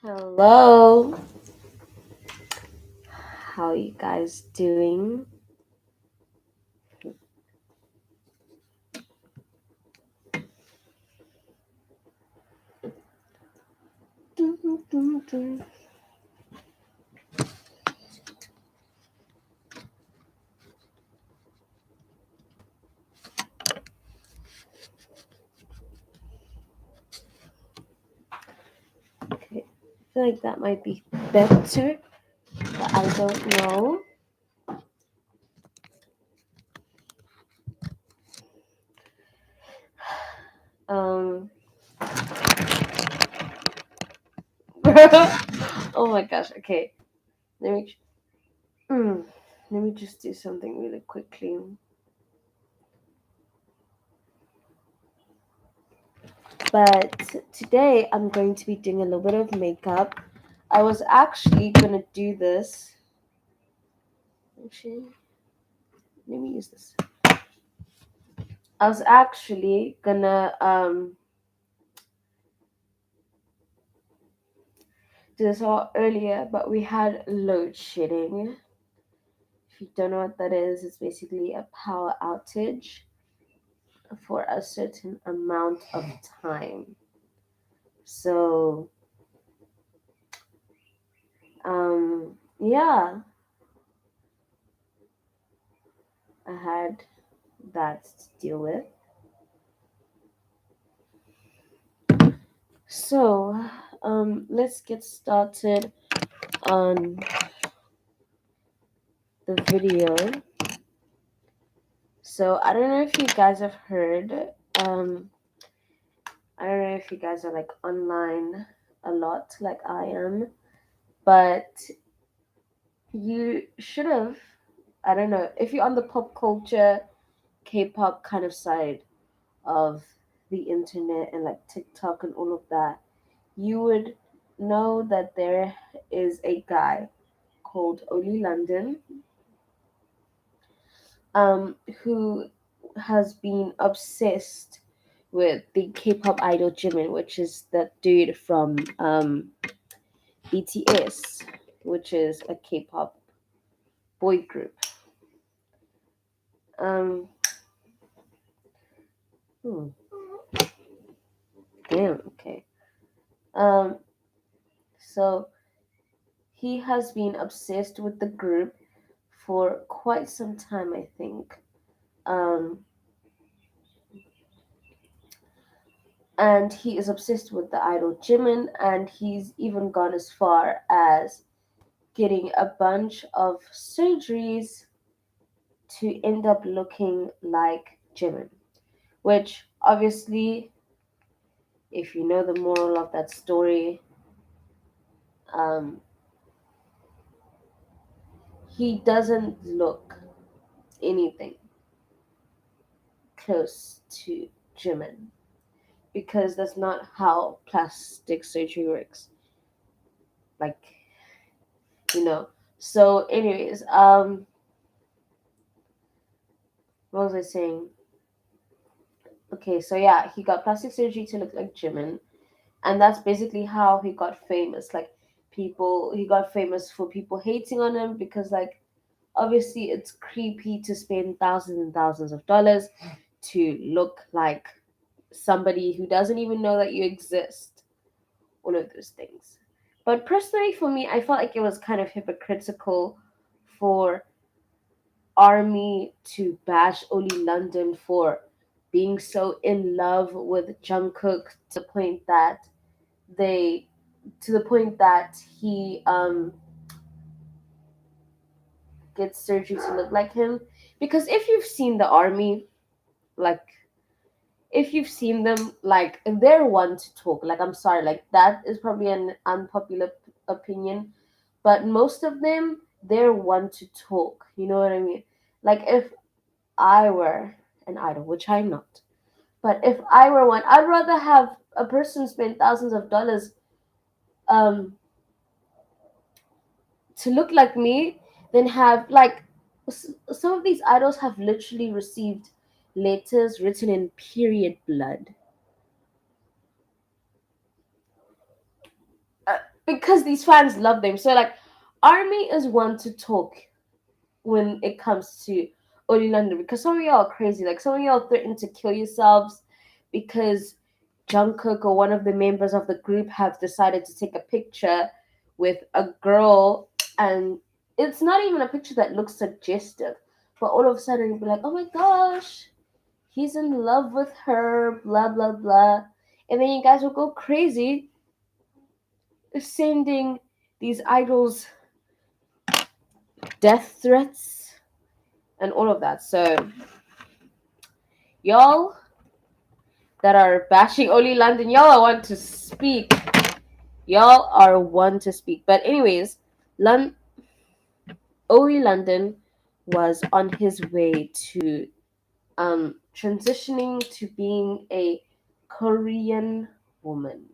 Hello, how you guys doing? Dun, dun, dun. Okay, I feel like that might be better, but I don't know. Um, oh my gosh. Okay, let me mm, let me just do something really quickly. But today I'm going to be doing a little bit of makeup. I was actually gonna do this. Actually, let me use this. I was actually gonna do this all earlier, but we had load shedding. If you don't know what that is, it's basically a power outage for a certain amount of time. So, yeah, I had that to deal with. So, let's get started on the video. So, I don't know if you guys have heard, um, I don't know if you guys are like online a lot, like I am, but you should have, I don't know, if you're on the pop culture, K-pop kind of side of the internet and like TikTok and all of that, you would know that there is a guy called Oli London, who has been obsessed with the K-pop idol Jimin, which is that dude from BTS, which is a K-pop boy group. Um, hmm, damn, okay. Um, so he has been obsessed with the group for quite some time, I think. Um, and he is obsessed with the idol Jimin, and he's even gone as far as getting a bunch of surgeries to end up looking like Jimin. Which, obviously, if you know the moral of that story, um, he doesn't look anything close to Jimin because that's not how plastic surgery works. Like, you know. So, anyways, what was I saying? Okay, so yeah, he got plastic surgery to look like Jimin, and that's basically how he got famous. Like, he got famous for people hating on him because, like, obviously it's creepy to spend thousands and thousands of dollars to look like somebody who doesn't even know that you exist. All of those things. But personally, for me, I felt like it was kind of hypocritical for Army to bash Oli London for being so in love with Jungkook they to the point that he gets surgery to look like him. Because if you've seen the Army, like if you've seen them, like they're one to talk. Like I'm sorry, like that is probably an unpopular opinion, but most of them they're one to talk. You know what I mean? Like if I were an idol, which I'm not, but if I were one, I'd rather have a person spend thousands of dollars um to look like me than have like some of these idols have literally received letters written in period blood. because these fans love them. So like, Army is one to talk when it comes to Oli London, because some of y'all are crazy. Like, some of y'all threaten to kill yourselves because Jungkook or one of the members of the group have decided to take a picture with a girl, and it's not even a picture that looks suggestive. But all of a sudden you'll be like, oh my gosh, he's in love with her, blah blah blah. And then you guys will go crazy sending these idols death threats and all of that. So y'all that are bashing Oli London, y'all are one to speak. Y'all are one to speak. But anyways, Oli London was on his way to transitioning to being a Korean woman.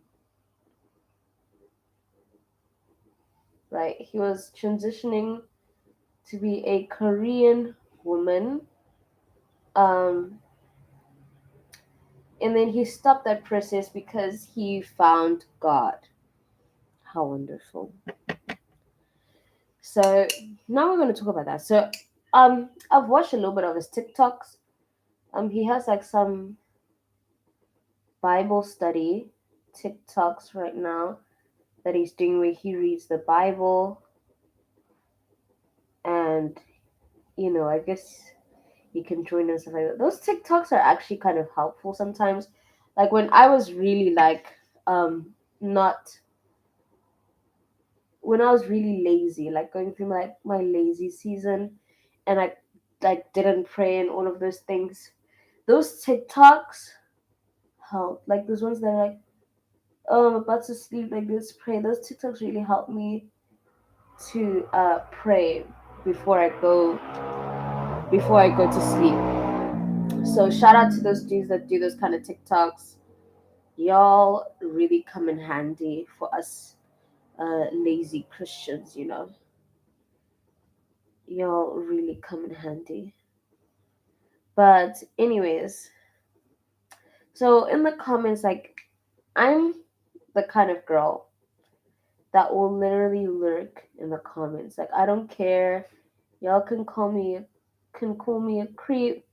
Right? He was transitioning to be a Korean woman. Um and then he stopped that process because he found God. How wonderful. So now we're going to talk about that. So I've watched a little bit of his TikToks. He has like some Bible study TikToks right now that he's doing where he reads the Bible, and I guess you can join and stuff like that. Those TikToks are actually kind of helpful sometimes. Like when I was really like not when I was really lazy, like going through my lazy season, and I like didn't pray and all of those things. Those TikToks help. Like those ones that are like, oh, I'm about to sleep, like let's pray. Those TikToks really help me to pray before I go to sleep. So shout out to those dudes that do those kind of TikToks. Y'all really come in handy for us lazy Christians, Y'all really come in handy. But anyways, so in the comments, like, I'm the kind of girl that will literally lurk in the comments. Like, I don't care. Y'all can call me a creep.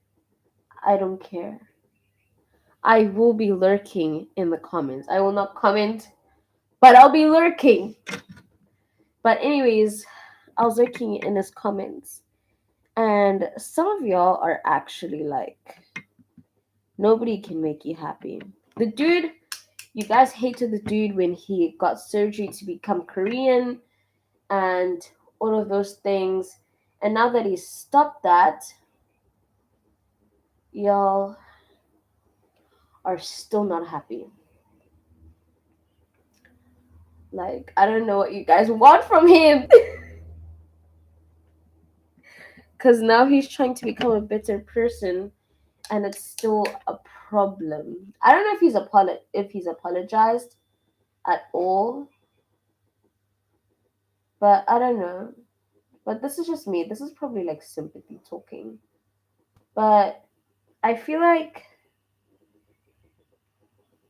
I don't care. I will be lurking in the comments. I will not comment, but I'll be lurking. But anyways, I was lurking in his comments, and some of y'all are actually like, nobody can make you happy. The dude, you guys hated the dude when he got surgery to become Korean and all of those things. And now that he's stopped that, y'all are still not happy. Like, I don't know what you guys want from him. Because now he's trying to become a better person, and it's still a problem. I don't know if he's apologized at all, but I don't know. But this is just me. This is probably like sympathy talking. But I feel like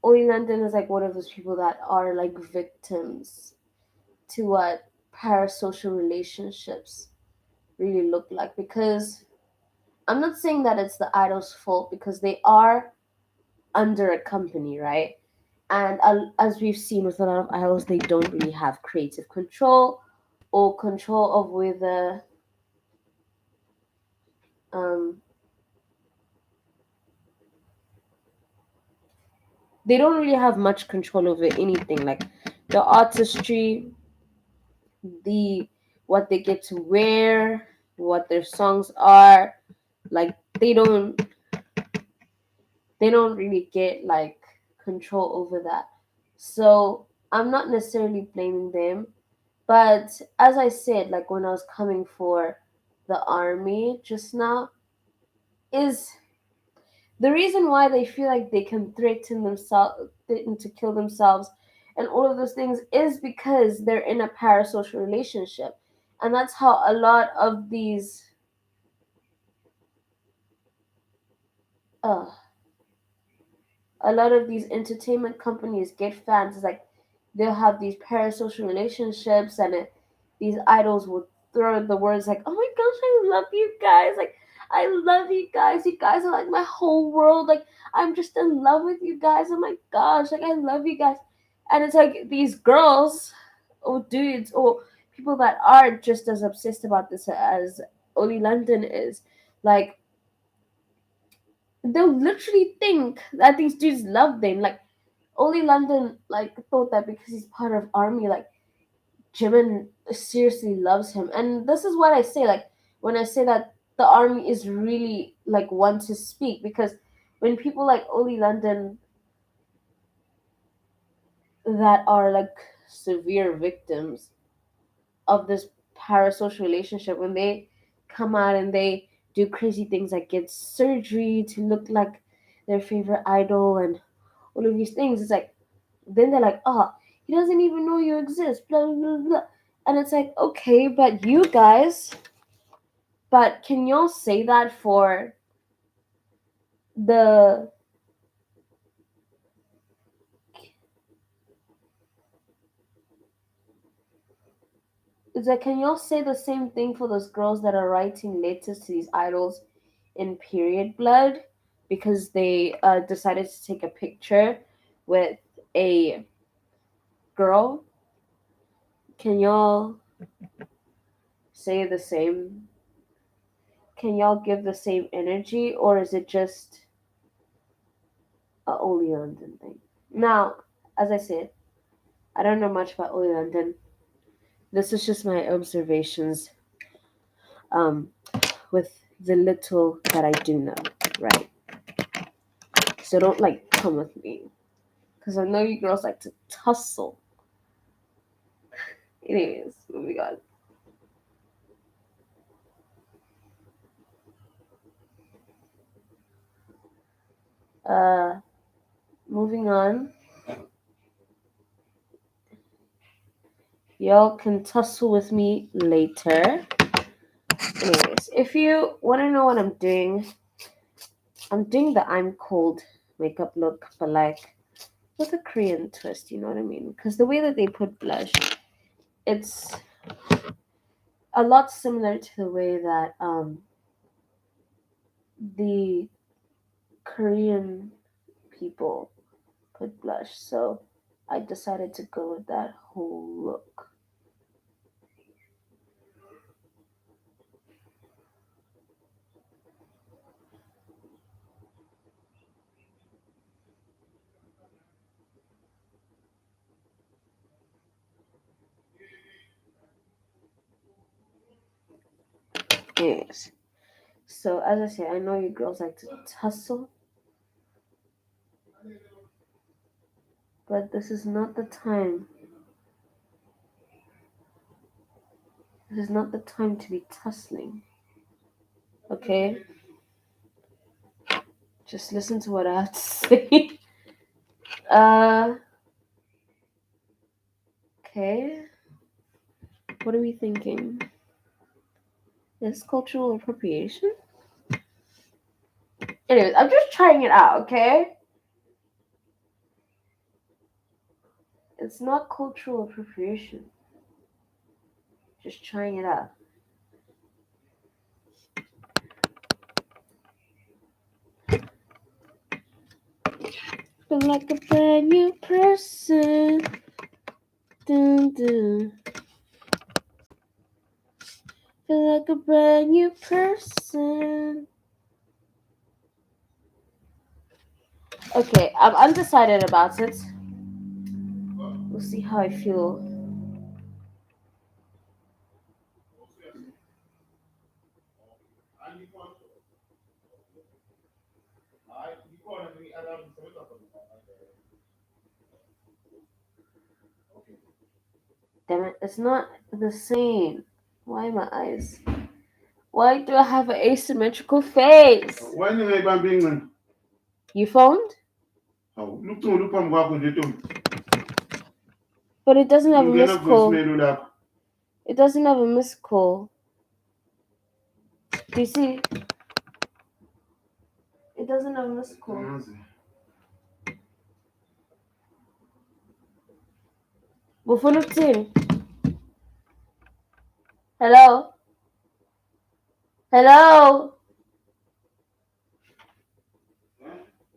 Oi London is like one of those people that are like victims to what parasocial relationships really look like. Because I'm not saying that it's the idol's fault, because they are under a company, right? And as we've seen with a lot of idols, they don't really have creative control or control of whether um, they don't really have much control over anything, like the artistry, the what they get to wear, what their songs are. Like they don't really get like control over that. So I'm not necessarily blaming them, but as I said, like when I was coming for the army just now, is the reason why they feel like they can threaten to kill themselves and all of those things is because they're in a parasocial relationship. And that's how uh, a lot of these entertainment companies get fans. It's like they'll have these parasocial relationships, and these idols would throw the words like, "Oh my gosh, I love you guys! Like, I love you guys. You guys are like my whole world. Like, I'm just in love with you guys. Oh my gosh, like I love you guys." And it's like these girls or dudes or people that are just as obsessed about this as Oli London is, like they'll literally think that these dudes love them. Like Oli London, like thought that because he's part of army, like Jimin seriously loves him. And this is what I say, like when I say that the army is really like one to speak, because when people like Oli London that are like severe victims of this parasocial relationship, when they come out and they do crazy things like get surgery to look like their favorite idol and all of these things, it's like then they're like, oh, he doesn't even know you exist, blah blah blah blah. And it's like, okay, but you guys, but can y'all say that for the it's like, can y'all say the same thing for those girls that are writing letters to these idols in period blood because they decided to take a picture with a girl? Can y'all say the same? Can y'all give the same energy, or is it just a Oli London thing? Now, as I said, I don't know much about Oli London. This is just my observations um, with the little that I do know, right? So don't like come with me, because I know you girls like to tussle. Anyways, moving on. Uh, moving on. Y'all can tussle with me later. Anyways, if you want to know what I'm doing the I'm cold makeup look, but like with a Korean twist, you know what I mean? Because the way that they put blush, it's a lot similar to the way that the Korean people put blush. So I decided to go with that whole look. Anyways, so as I said, I know you girls like to tussle, but this is not the time. This is not the time to be tussling. Okay? Just listen to what I have to say. uh okay. What are we thinking? Is cultural appropriation? Anyways, I'm just trying it out, okay? It's not cultural appropriation. Just trying it out. Feel like a brand new person. Dun, dun. Feel like a brand new person. Okay, I'm undecided about it. We'll see how I feel. Damn it, it's not the same. Why my eyes? Why do I have an asymmetrical face? Why you make one being man? You phoned? Oh, look on what you do. But it doesn't have a You get missed up for call. smell that. It doesn't have a missed call. Do you see? It doesn't have a missed call. Ufuna ukuthini? Hello? Hello?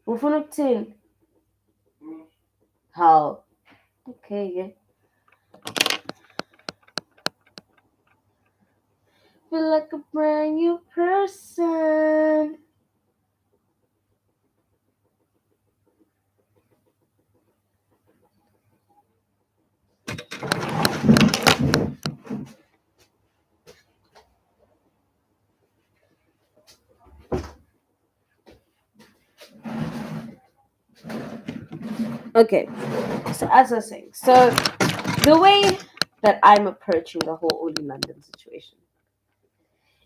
Ufuna ukuthini? How? Okay, yeah. Feel like a brand new person. Okay, so as I was saying, so the way that I'm approaching the whole Oli London situation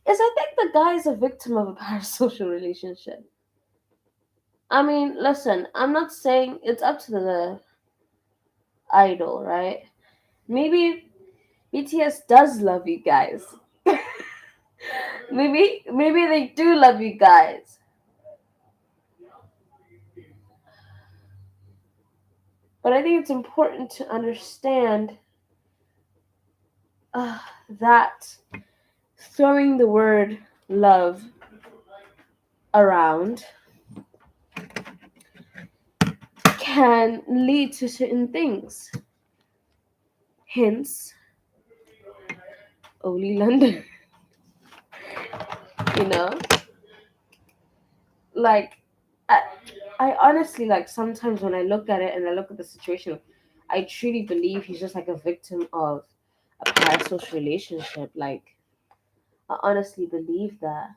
is I think the guy is a victim of a parasocial relationship. I mean, listen, I'm not saying it's up to the idol, right? Maybe BTS does love you guys. maybe they do love you guys. But I think it's important to understand that throwing the word love around can lead to certain things. Hence, Oli London. you know, like I, I honestly like sometimes when I look at it and I look at the situation, I truly believe he's just like a victim of a parasocial relationship. Like I honestly believe that.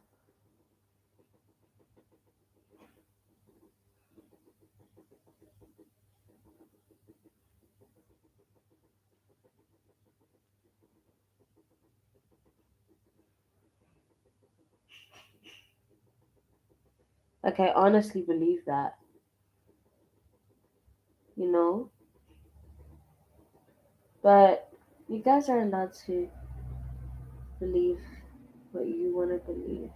Like I honestly believe that. You know, but you guys are allowed to believe what you want to believe.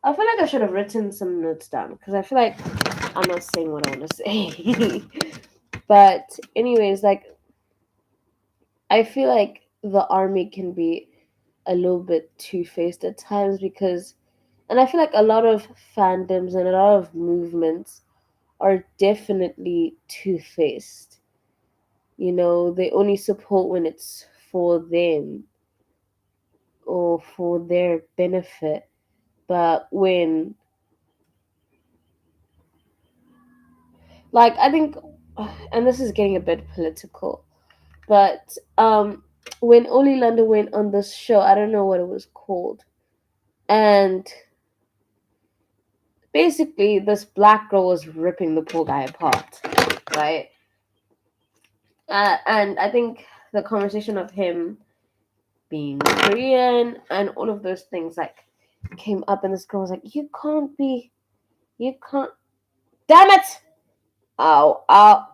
I feel like I should have written some notes down because I feel like I'm not saying what I want to say. But anyways, like I feel like the army can be a little bit two-faced at times because and I feel like a lot of fandoms and a lot of movements are definitely two-faced. They only support when it's for them or for their benefit. But when like I think and this is getting a bit political, but when Oli London went on this show, I don't know what it was called. And basically this black girl was ripping the poor guy apart, right? And I think the conversation of him being Korean and all of those things like came up, and this girl was like, you can't, damn it, ow, ow,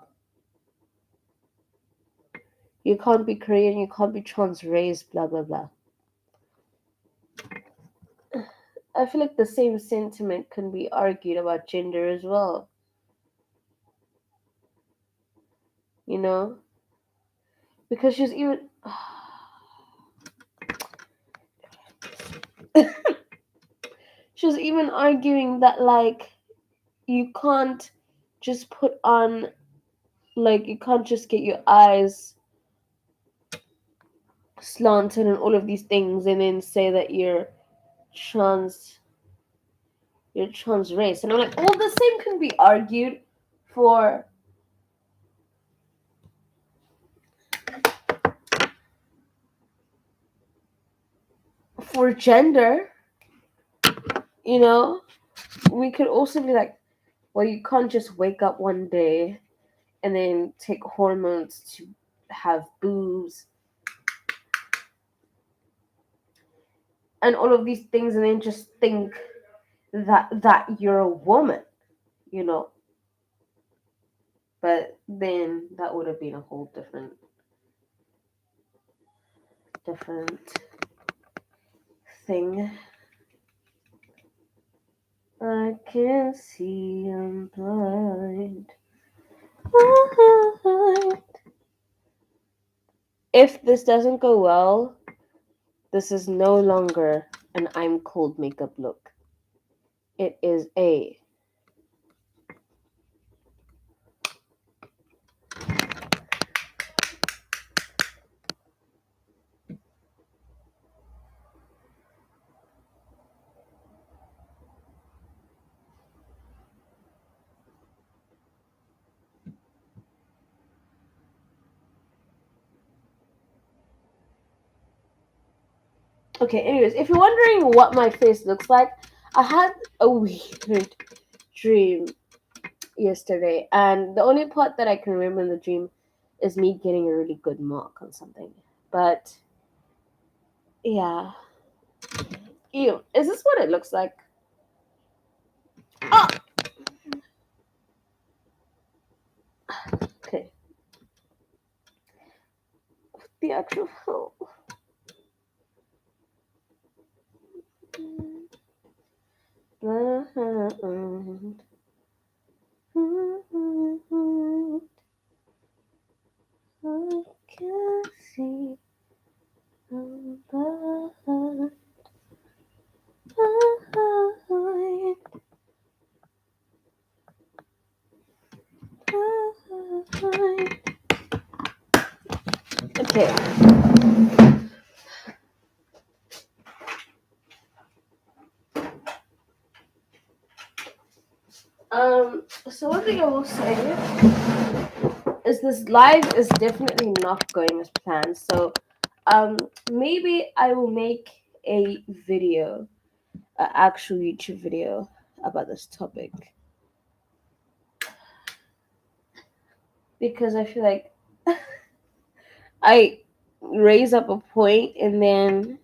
you can't be Korean, you can't be trans raised, blah blah blah. I feel like the same sentiment can be argued about gender as well, you know, because she's even she was even arguing that like you can't just put on like you can't just get your eyes slanted and all of these things and then say that trans you're trans race. And I'm like, well, the same can be argued for gender, you know. We could also be like, well, you can't just wake up one day and then take hormones to have boobs. and all of these things, and then just think that you're a woman, you know. But then that would have been a whole different thing. I can't see, I'm blind. If this doesn't go well, this is no longer an I'm cold makeup look. It is a okay. Anyways, if you're wondering what my face looks like, I had a weird dream yesterday, and the only part that I can remember in the dream is me getting a really good mark on something. But yeah, ew, is this what it looks like? Oh, okay. The actual hell. I can see the okay. So one thing I will say is this live is definitely not going as planned. So, maybe I will make a video, an actual YouTube video about this topic, because I feel like I raise up a point and then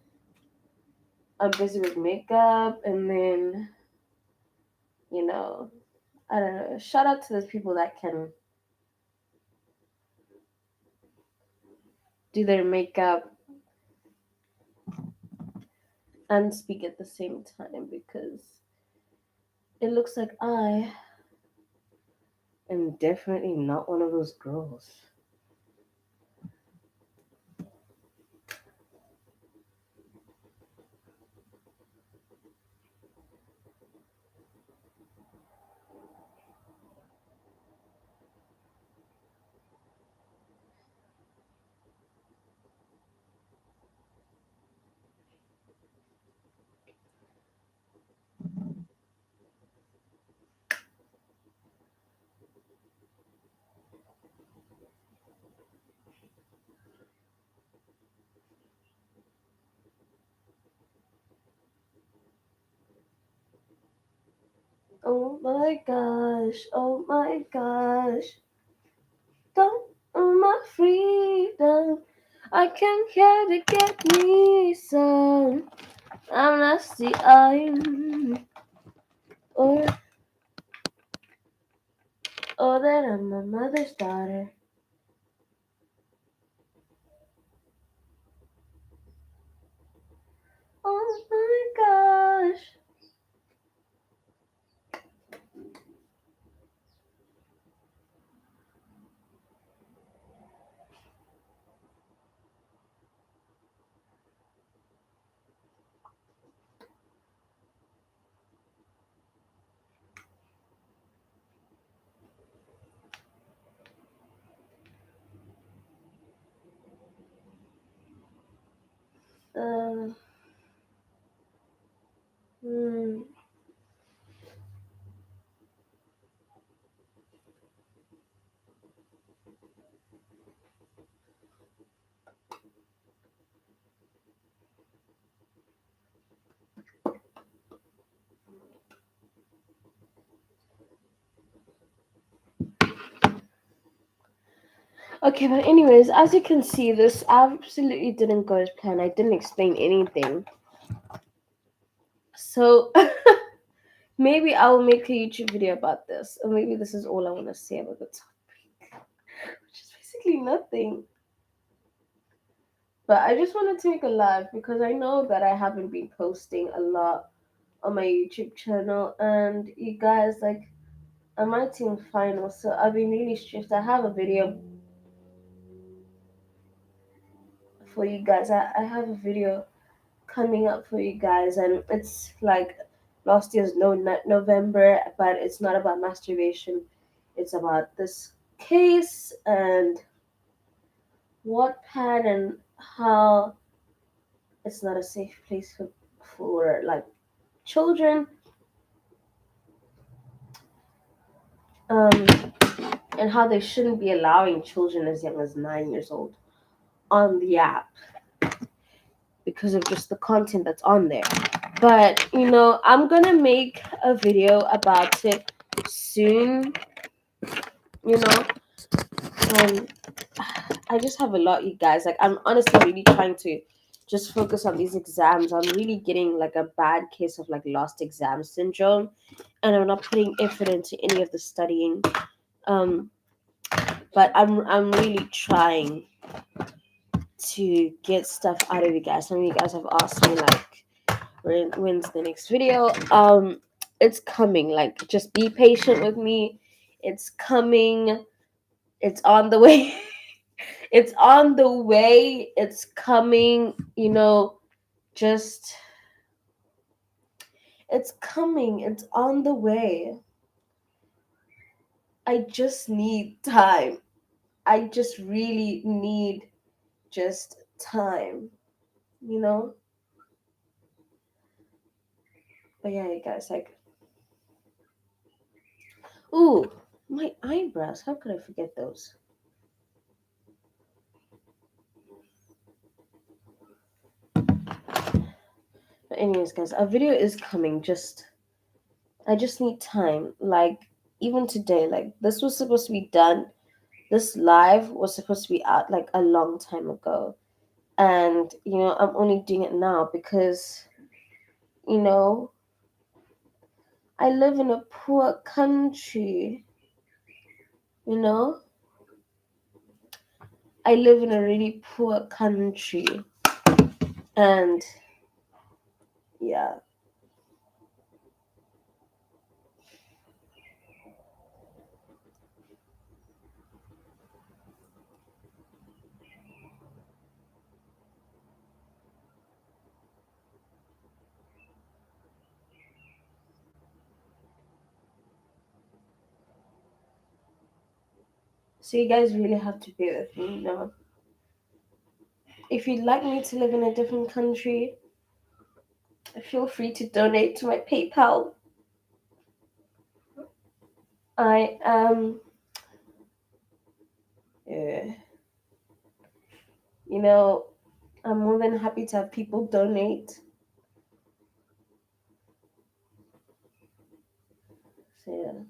I'm busy with makeup, and then you know, I don't know. Shout out to those people that can do their makeup and speak at the same time, because it looks like I am definitely not one of those girls. Oh my gosh, oh my gosh. Don't own my freedom. I came here to get me some. I'm nasty, or, or that I'm my mother's daughter. Oh my gosh. Um, hmm. Okay, but anyways, as you can see, this absolutely didn't go as planned. I didn't explain anything. So maybe I will make a YouTube video about this, or maybe this is all I want to say about the topic, which is basically nothing. But I just wanted to make a live because I know that I haven't been posting a lot on my YouTube channel, and you guys, like, I'm writing final, so I've been really stressed. I have a video for you guys. I have a video coming up for you guys, and it's like last year's November, but it's not about masturbation. It's about this case and Wattpad and how it's not a safe place for like children, um, and how they shouldn't be allowing children as young as 9 years old on the app because of just the content that's on there. But I'm gonna make a video about it soon. You know, um, I just have a lot, you guys. Like, I'm honestly really trying to just focus on these exams. I'm really getting like a bad case of like lost exam syndrome, and I'm not putting effort into any of the studying. Um, but I'm really trying to get stuff out of you guys. Some of you guys have asked me like, when's the next video? It's coming. Like, just be patient with me. It's coming. It's on the way. It's on the way. It's coming. Just it's coming. It's on the way. I just need time. I just really need just time. You know. But yeah, you guys, like, ooh, my eyebrows. How could I forget those? But anyways, guys, a video is coming. I just need time. Like, even today, like, this was supposed to be done. This live was supposed to be out like a long time ago. And, I'm only doing it now because, you know, I live in a poor country. You know? I live in a really poor country. And, yeah. So you guys really have to bear with me. If you'd like me to live in a different country, feel free to donate to my PayPal. I am, uh, you know, I'm more than happy to have people donate. So yeah.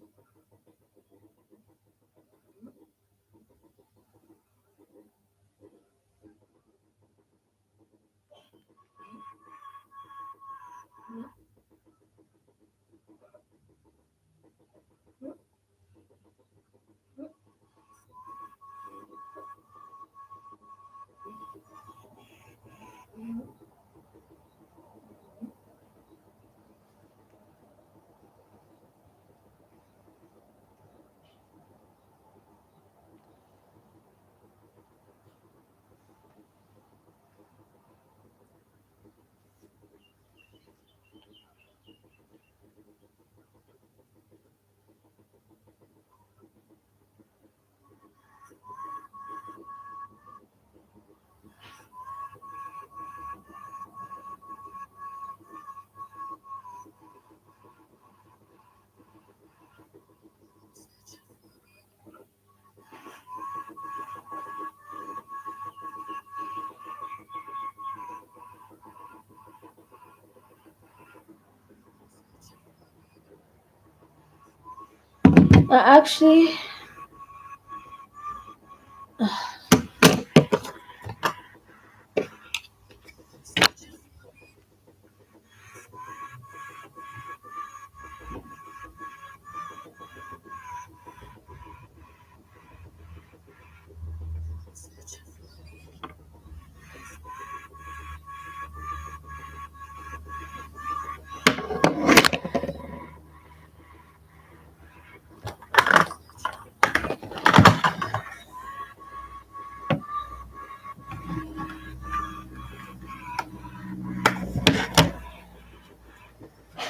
Actually,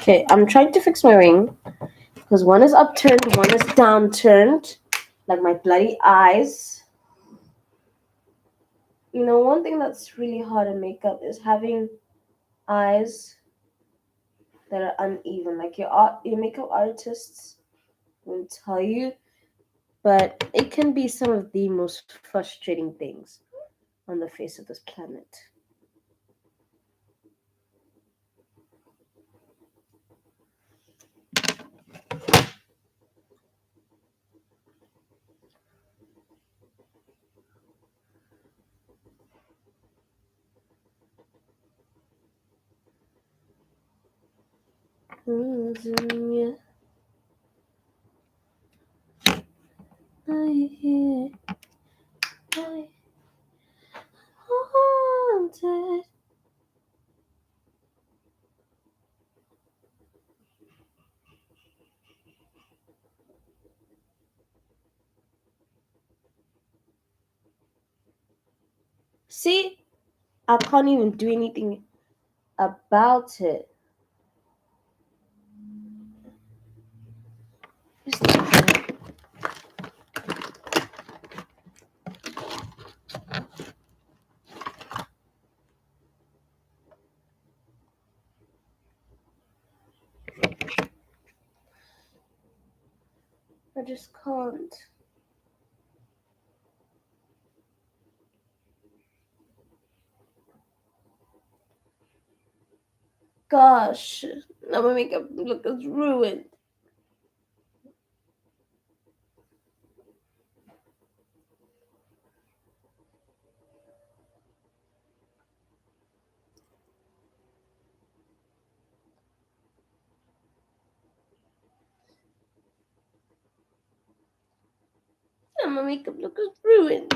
Okay, I'm trying to fix my ring because one is upturned, one is downturned, like my bloody eyes. One thing that's really hard in makeup is having eyes that are uneven. Like your makeup artists will tell you, but it can be some of the most frustrating things on the face of this planet. Yeah. I wanted. See, I can't even do anything about it. I just can't. Gosh, now my makeup look is ruined. Now my makeup look is ruined.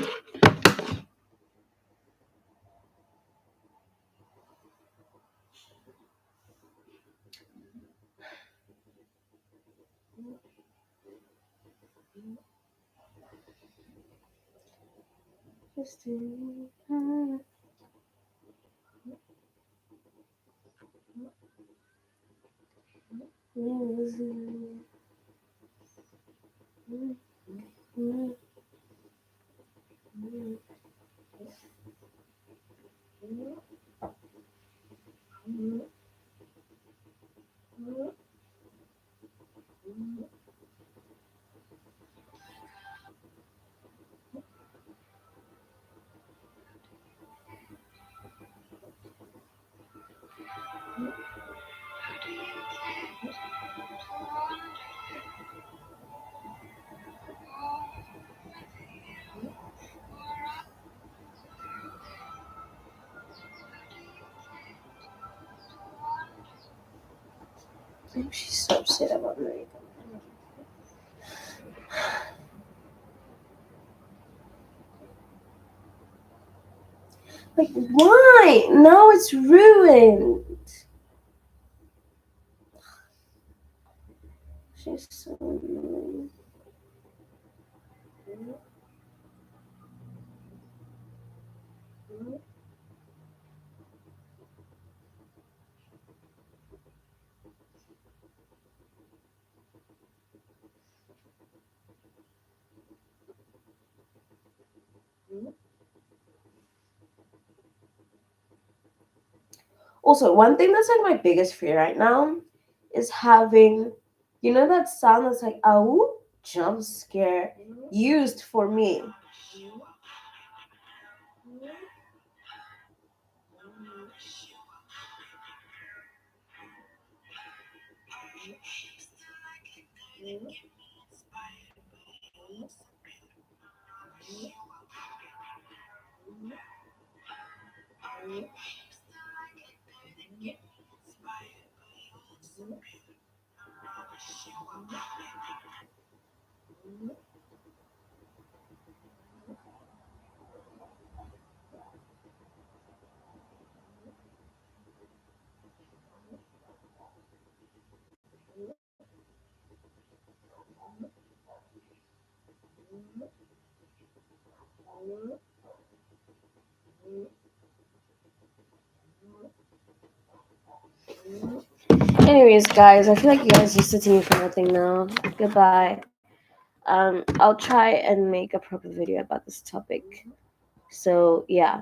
She's so upset about my makeup. Like, why? Now it's ruined. She's so annoying. Also, one thing that's like my biggest fear right now is having, that sound that's like, ow, jump scare, used for me. Anyways, guys, I feel like you guys listened to me for nothing now. Goodbye. I'll try and make a proper video about this topic. So yeah.